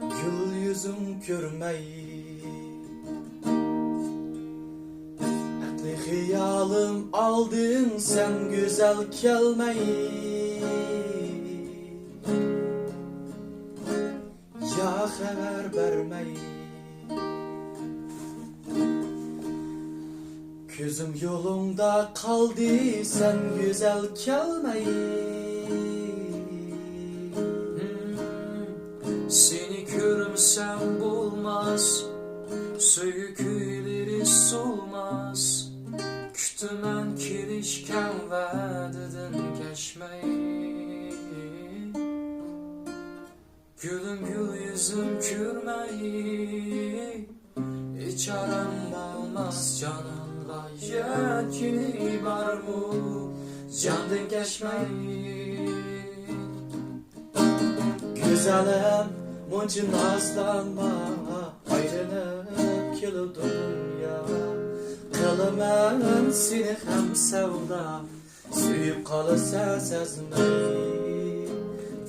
Gül yüzüm görmey, aklı hiyalım aldın sen güzel kelmeyi. Ya haber vermey, gözüm yolunda kaldı sen güzel kelmeyi. Seni görmsem bulmaz, söyküleri solmaz. Kütümen kirişken vədedin geçmeyi. Gülüm gül yüzüm gülmeyi, hiç aram olmaz canımla. Yekini var mı candın geçmeyi. Güzelim muncu nazlanma, ayrılıp kilo dünya. Kılımın seni hem sevda, suyup kalırsa sezmeyi.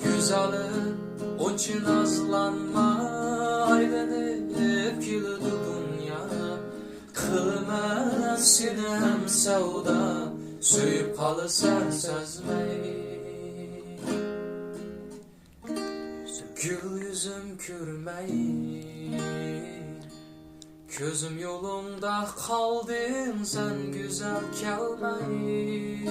Güzelim onçin nazlanma, ayrılıp kilo dünya. Kılımın seni hem sevda, suyup kalırsa sezmeyi. Gül yüzüm gülmeyi, gözüm yolumda kaldın sen güzel kelmeyi.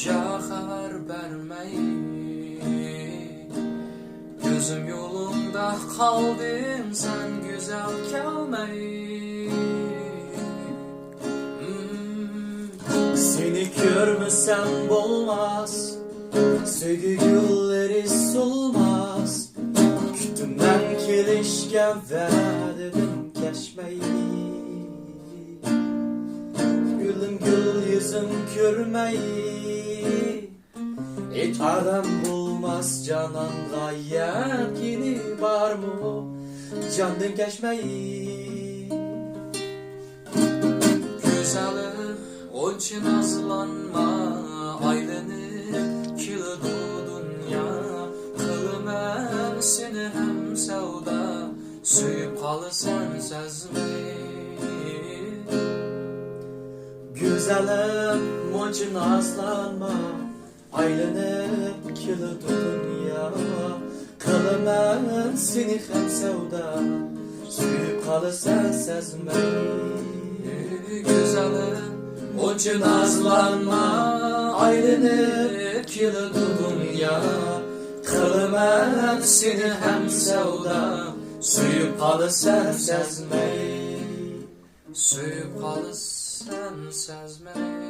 Ya haber vermeyi, gözüm yolumda kaldın sen güzel kelmeyi. Seni görmesem olmaz, sevgi gülleri solmaz. Kütümden kilişken verdim geçmeyi. Gülüm gül yüzüm görmeyi, hiç aram bulmaz canan gayet yeni var mı candın geçmeyi. Güzelim onçin nazlanma, aylanıp kildu dünya. Kılımın seni hem sevda, suyup kalırsan sezmeyi. Güzelim muncu nazlanma, aylanıp kilo dünya. Kılımın seni hem sevda, suyup kalırsan sezmeyi. Güzelim onçin nazlanma, ayrılıp kilo dünya. Kılımın seni hem sevda, suyup kalırsan sezmeyi. Suyup kalırsan sezmeyi.